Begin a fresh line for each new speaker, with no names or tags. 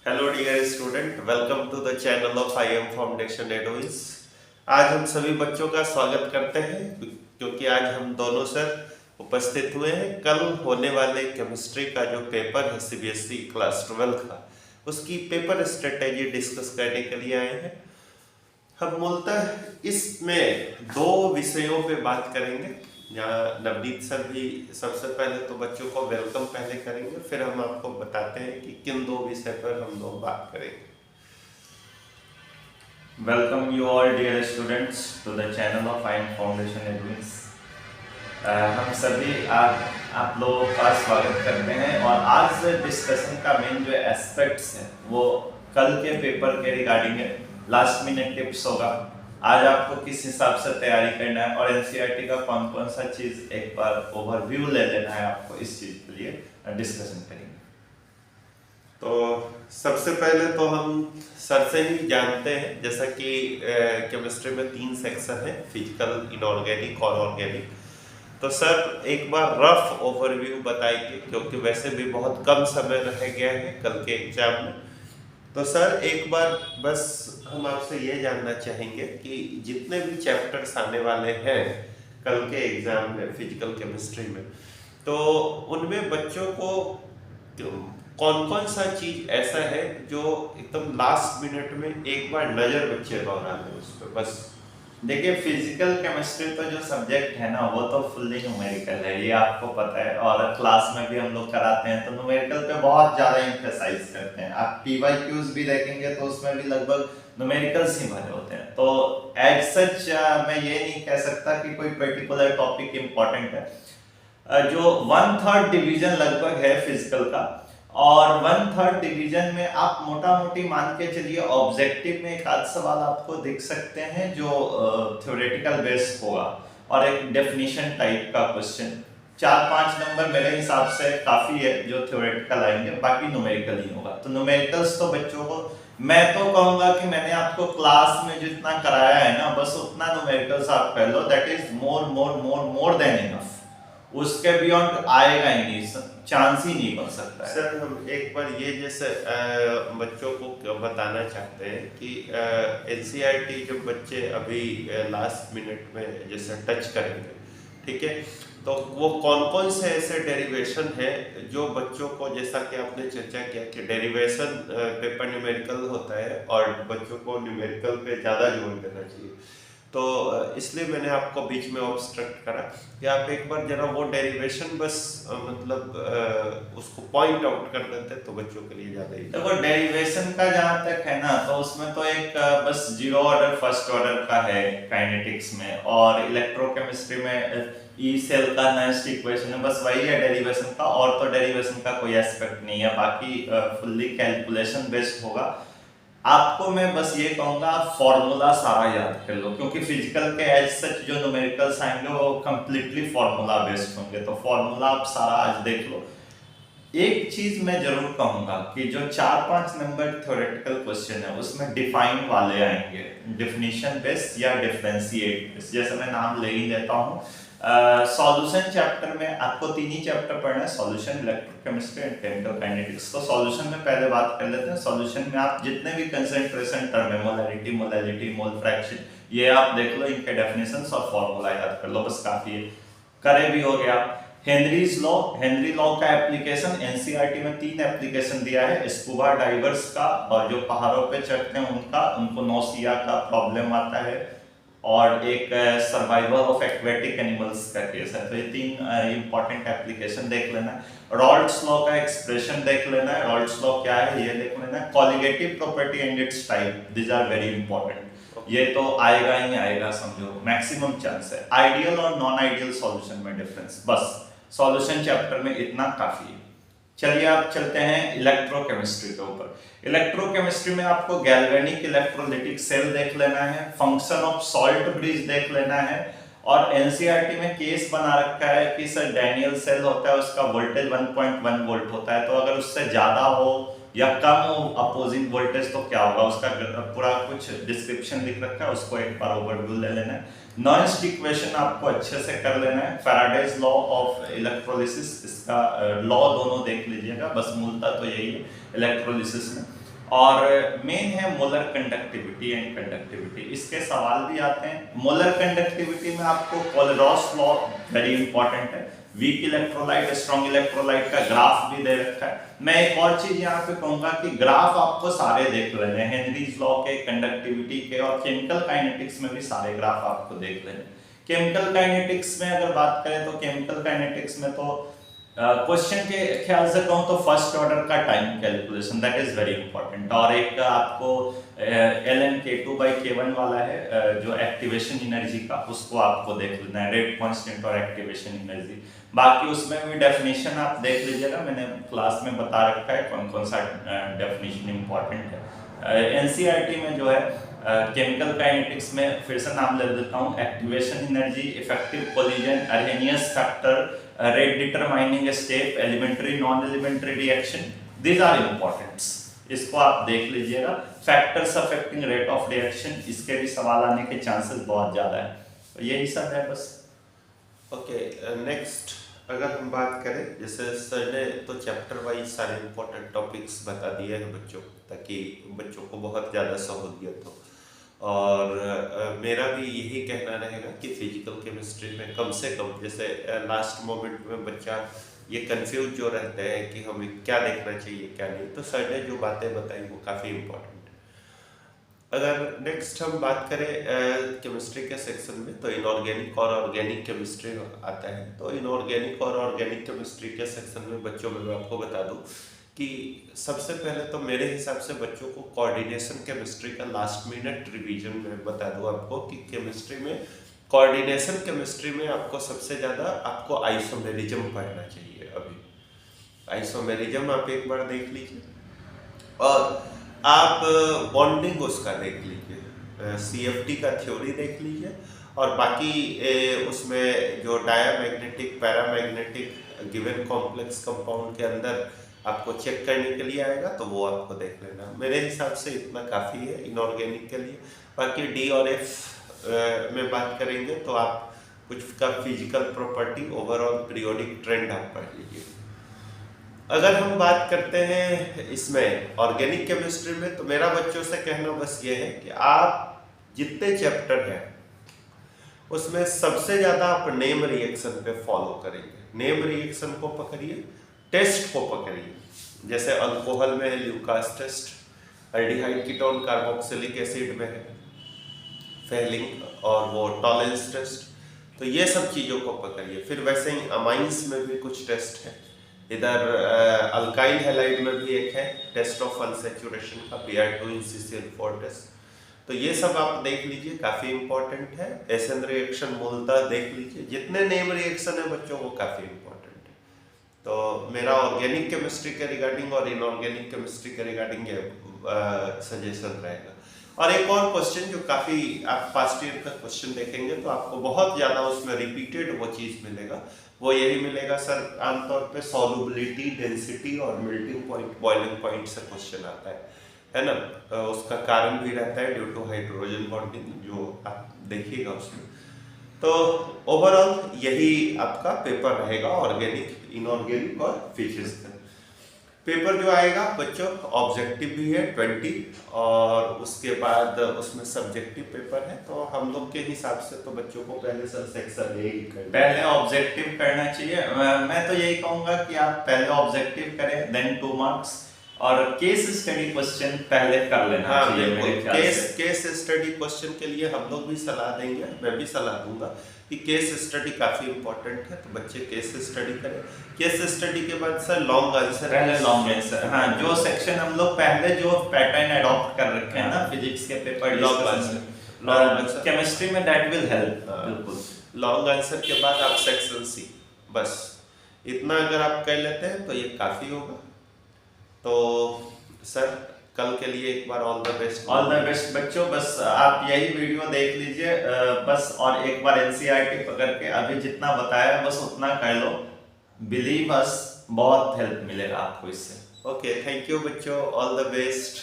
Hello dear student, welcome to the channel of I M foundation advice. आज हम सभी बच्चों का स्वागत करते हैं क्योंकि आज हम दोनों सर उपस्थित हुए हैं। कल होने वाले केमिस्ट्री का जो पेपर है सीबीएसई क्लास 12 का, उसकी पेपर स्ट्रेटेजी डिस्कस करने के लिए आए हैं। हम मूलतः इसमें दो विषयों पे बात करेंगे। यहाँ नवनीत सर भी सबसे पहले तो बच्चों को वेलकम पहले करेंगे, फिर हम आपको बताते हैं कि किन दो विषय पर हम लोग बात करेंगे।
Welcome you all dear students to the channel of I am Foundation Admins। हम सभी आप लोगों का स्वागत करते हैं और आज डिस्कशन का मेन जो एस्पेक्ट्स है वो कल के पेपर के रिगार्डिंग है। लास्ट मिनट टिप्स होगा, आज आपको किस हिसाब से तैयारी करना है और एनसीईआरटी का कौन कौन सा चीज एक बार ओवरव्यू ले लेना है आपको, इस चीज के लिए डिस्कशन करेंगे।
तो सबसे पहले तो हम सर से ही जानते हैं, जैसा कि केमिस्ट्री में 3 सेक्शन है, फिजिकल, इनऑर्गेनिक और ऑर्गेनिक। तो सर एक बार रफ ओवरव्यू बताइए, क्योंकि वैसे भी बहुत कम समय रह गया है कल के एग्जाम में। तो सर एक बार बस हम आपसे ये जानना चाहेंगे कि जितने भी चैप्टर्स आने वाले हैं कल के एग्जाम में फिजिकल केमिस्ट्री में, तो उनमें बच्चों को कौन कौन सा चीज ऐसा है जो एकदम लास्ट मिनट में एक बार नजर बच्चे दौड़ा ले उस पर। बस
देखिए, फिजिकल केमिस्ट्री तो जो सब्जेक्ट है ना वो तो फुल्ली न्यूमेरिकल है, ये आपको पता है, और क्लास में भी हम लोग कराते हैं तो न्यूमेरिकल पे बहुत ज्यादा एम्फेसाइज करते हैं। आप पीवाईक्यूज भी देखेंगे तो उसमें भी लगभग न्यूमेरिकल्स ही भरे होते हैं। तो एज सच मैं ये नहीं कह सकता कि कोई पर्टिकुलर टॉपिक इंपॉर्टेंट है। जो 1/3 डिवीजन लगभग है फिजिकल का, और 1/3 डिवीजन में आप मोटा मोटी मान के चलिए ऑब्जेक्टिव में एक आध सवाल आपको दिख सकते हैं जो थ्योरेटिकल बेस होगा, और एक डेफिनेशन टाइप का क्वेश्चन। 4-5 नंबर मेरे हिसाब से काफी है जो थ्योरेटिकल आएंगे, बाकी न्यूमेरिकल ही होगा। तो न्यूमेरिकल्स तो बच्चों को मैं तो कहूंगा कि मैंने आपको क्लास में जितना कराया है ना, बस उतना न्यूमेरिकल्स आप कर लो, that is more than enough. उसके बियॉन्ड आएगा ही नहीं, चांस ही नहीं बन सकता है।
सर हम एक बार ये जैसे बच्चों को बताना चाहते हैं कि एनसीईआरटी जब बच्चे अभी लास्ट मिनट में जैसे टच करेंगे, ठीक है, तो वो कौन कौन से ऐसे डेरिवेशन है जो बच्चों को, जैसा कि आपने चर्चा किया कि डेरिवेशन पेपर न्यूमेरिकल होता है और बच्चों को न्यूमेरिकल पे ज़्यादा जोर देना चाहिए, तो इसलिए मैंने आपको बीच में ऑब्स्ट्रक्ट करा कि आप एक बार जरा वो डेरिवेशन बस मतलब उसको पॉइंट आउट कर देते तो बच्चों के लिए ज्यादा ही।
देखो, डेरिवेशन का जहां तक है ना, तो उसमें तो एक बस जीरो ऑर्डर फर्स्ट ऑर्डर का है काइनेटिक्स में, और इलेक्ट्रोकेमिस्ट्री में ई सेल का नेक्स्ट इक्वेशन है, बस वही है डेरिवेशन का, और तो डेरिवेशन का कोई एस्पेक्ट नहीं है, बाकी फुल्ली कैलकुलेशन बेस्ड होगा। आपको मैं बस ये कहूंगा फॉर्मूला सारा याद कर लो, क्योंकि फिजिकल के एज सच जो न्यूमेरिकल्स आएंगे वो कंप्लीटली फॉर्मूला बेस्ड होंगे, तो फॉर्मूला आप सारा आज देख लो। एक चीज मैं जरूर कहूंगा कि जो 4-5 नंबर थ्योरेटिकल क्वेश्चन है उसमें डिफाइन वाले आएंगे, डेफिनेशन बेस्ड या डिफरेंशिएट बेस्ड, जैसे मैं नाम ले ही लेता हूँ। सॉल्यूशन चैप्टर में आपको 3 ही चैप्टर पढ़ना है, solution, electrochemistry and chemical kinetics. तो सॉल्यूशन में पहले बात कर लेते हैं। सॉल्यूशन में आप जितने भी कंसंट्रेशन टर्म है, मोलैरिटी, मोलैलिटी, मोल फ्रैक्शन, ये आप देख लो, इनके डेफिनेशंस और फार्मूला याद कर लो, बस काफी है। करे भी हो गया। हेनरीज लॉ, हेनरी लॉ का एप्लीकेशन एनसीईआरटी में 3 एप्लीकेशन दिया है, स्कूबा डाइवर्स का, और जो पहाड़ों पे चढ़ते हैं उनका, उनको नौसिया का प्रॉब्लम आता है, और एक सर्वाइवल ऑफ एक्वेटिक एनिमल्स का केस है। तो ये 3 इंपॉर्टेंट एप्लीकेशन देख लेना है। रॉल्ड्स लॉ का एक्सप्रेशन देख लेना है, रॉल्ड्स लॉ क्या है ये देख लेना है। Colligative property and its type, these are very important, ये तो आएगा ही आएगा, समझो मैक्सिमम चांस है। आइडियल और नॉन आइडियल सॉल्यूशन में डिफरेंस, बस सॉल्यूशन चैप्टर में इतना काफी है। चलिए आप चलते हैं इलेक्ट्रोकेमिस्ट्री के ऊपर। इलेक्ट्रोकेमिस्ट्री में आपको गैल्वेनिक इलेक्ट्रोलिटिक सेल देख लेना है, फंक्शन ऑफ सॉल्ट ब्रिज देख लेना है, और एनसीईआरटी में केस बना रखा है कि सर डैनियल सेल होता है, उसका वोल्टेज 1.1 वोल्ट होता है, तो अगर उससे ज्यादा हो या कम हो अपोजिंग वोल्टेज तो क्या होगा, उसका पूरा कुछ डिस्क्रिप्शन लिख रखा है, उसको एक बार ओवरव्यू ले लेना है। नॉइस्ट इक्वेशन आपको अच्छे से कर लेना है। फैराडेज लॉ ऑफ इलेक्ट्रोलिसिस, इसका लॉ दोनों देख लीजिएगा, बस मूलतः तो यही है इलेक्ट्रोलिसिस में। और मेन है मोलर कंडक्टिविटी एंड कंडक्टिविटी। इसके सवाल भी आते हैं। मोलर कंडक्टिविटी में आपको कोलेरॉस लॉ वेरी इंपॉर्टेंट है। वीक इलेक्ट्रोलाइट स्ट्रॉन्ग इलेक्ट्रोलाइट का ग्राफ भी दे रखा है। मैं एक और चीज यहाँ पे कहूंगा कि ग्राफ आपको सारे देख लेने हैं, हेनरीज लॉ के, कंडक्टिविटी के और केमिकल काइनेटिक्स में भी सारे ग्राफ आपको देख लेने। केमिकल काइनेटिक्स में अगर बात करें तो केमिकल काइनेटिक्स में तो क्वेश्चन के ख्याल से कहूँ तो फर्स्ट ऑर्डर का time calculation that is very important. और एक आपको ln(k2/k1) वाला है जो एक्टिवेशन एनर्जी का, उसको आपको देख लेना है, रेट कांस्टेंट और एक्टिवेशन एनर्जी। बाकी उसमें भी डेफिनेशन आप देख लीजिएगा, मैंने क्लास में बता रखा है कौन कौन सा डेफिनेशन इंपॉर्टेंट है। एनसीईआरटी में जो है केमिकल काइनेटिक्स में फिर से नाम ले देता हूँ, activation energy, effective collision, Arrhenius factor, rate determining step, elementary non elementary reaction, these are importants. इसको आप देख लीजिएगा। Factors affecting rate of reaction, इसके भी सवाल आने के चांसेस बहुत ज्यादा है। तो यही सब है बस।
ओके, नेक्स्ट अगर हम बात करें, जैसे सर ने तो चैप्टर वाइज सारे इंपॉर्टेंट टॉपिक्स बता दिए हैं बच्चों, ताकि बच्चों को बहुत ज़्यादा सहूलियत हो। और मेरा भी यही कहना रहेगा कि फिजिकल केमिस्ट्री में कम से कम, जैसे लास्ट मोमेंट में बच्चा ये कंफ्यूज जो रहते हैं कि हमें क्या देखना चाहिए क्या नहीं, तो सर ने जो बातें बताई वो काफ़ी इम्पोर्टेंट है। अगर नेक्स्ट हम बात करें केमिस्ट्री के सेक्शन में, तो इनऑर्गेनिक और ऑर्गेनिक केमिस्ट्री आता है। तो इनऑर्गेनिक और ऑर्गेनिक केमिस्ट्री के सेक्शन में बच्चों में मैं आपको बता दूं कि सबसे पहले तो मेरे हिसाब से बच्चों को कोऑर्डिनेशन केमिस्ट्री का लास्ट मिनट रिवीजन में बता दूं आपको कि केमिस्ट्री में, कोऑर्डिनेशन केमिस्ट्री में आपको सबसे ज़्यादा आपको आइसोमेरिज्म पढ़ना चाहिए। अभी आइसोमेरिज्म आप एक बार देख लीजिए, और आप बॉन्डिंग उसका देख लीजिए, CFT का थ्योरी देख लीजिए, और बाकी उसमें जो diamagnetic, paramagnetic given complex compound के अंदर आपको चेक करने के लिए आएगा, तो वो आपको देख लेना। मेरे हिसाब से इतना काफ़ी है इनऑर्गेनिक के लिए। बाकी D और F में बात करेंगे तो आप कुछ का physical property, overall periodic trend आप पढ़ लीजिए। अगर हम बात करते हैं इसमें ऑर्गेनिक केमिस्ट्री में, तो मेरा बच्चों से कहना बस ये है कि आप जितने चैप्टर हैं उसमें सबसे ज़्यादा आप नेम रिएक्शन पे फॉलो करेंगे। नेम रिएक्शन को पकड़िए, टेस्ट को पकड़िए। जैसे अल्कोहल में है Lucas test, aldehyde ketone carboxylic acid में है फेलिंग और वो टॉलेंस टेस्ट। तो ये सब चीज़ों को पकड़िए। फिर वैसे ही अमाइंस में भी कुछ टेस्ट है, इधर अल्काइल हैलाइड में भी एक है टेस्ट ऑफ अनसैचुरेशन का, Br2-NaCl4 टेस्ट। तो ये सब आप देख लीजिए, काफ़ी इंपॉर्टेंट है। एसन रिएक्शन मूलतः देख लीजिए। जितने नेम रिएक्शन है बच्चों वो काफ़ी इंपॉर्टेंट है। तो मेरा ऑर्गेनिक केमिस्ट्री के रिगार्डिंग और इनऑर्गेनिक केमिस्ट्री के रिगार्डिंग ये सजेशन रहेगा। और एक और क्वेश्चन जो काफ़ी, आप पास्ट ईयर का क्वेश्चन देखेंगे तो आपको बहुत ज़्यादा उसमें रिपीटेड वो चीज़ मिलेगा, वो यही मिलेगा सर, आमतौर पे सॉल्युबिलिटी, डेंसिटी और मेल्टिंग पॉइंट, बॉइलिंग पॉइंट से क्वेश्चन आता है ना। उसका कारण भी रहता है ड्यू टू हाइड्रोजन बॉन्डिंग, जो आप देखिएगा उसमें। तो ओवरऑल यही आपका पेपर रहेगा ऑर्गेनिक, इनऑर्गेनिक और फिजिक्स का। पेपर जो आएगा बच्चों, ऑब्जेक्टिव भी है 20, और उसके बाद उसमें सब्जेक्टिव पेपर है। तो हम लोग के हिसाब से तो बच्चों को पहले सर सेक्शन ए ही
पहले ऑब्जेक्टिव करना चाहिए। मैं तो यही कहूंगा कि आप पहले ऑब्जेक्टिव करें, देन 2 मार्क्स, और केस स्टडी क्वेश्चन पहले कर लेना चाहिए मेरे ख्याल से।
केस स्टडी क्वेश्चन के लिए हम लोग भी सलाह देंगे, मैं भी सलाह दूंगा कि केस स्टडी काफी इंपॉर्टेंट है, तो बच्चे केस स्टडी करें। केस स्टडी के बाद सर लॉन्ग आंसर,
पहले लॉन्ग आंसर, हाँ, जो सेक्शन हम लोग पहले जो पैटर्न अडॉप्ट कर रखे हैं ना फिजिक्स के पेपर,
लॉन्ग आंसर
केमिस्ट्री में दैट विल हेल्प। बिल्कुल,
लॉन्ग आंसर के बाद आप सेक्शन सी, बस इतना अगर आप कर लेते हैं तो ये काफी होगा। तो सर कल के लिए एक बार all the best.
All the best बच्चों। बस आप यही वीडियो देख लीजिए बस, और एक बार एनसीईआरटी पकड़ के अभी जितना बताया बस उतना कर लो। बिलीव अस, बहुत हेल्प मिलेगा आपको इससे।
ओके, थैंक यू बच्चों, ऑल द बेस्ट।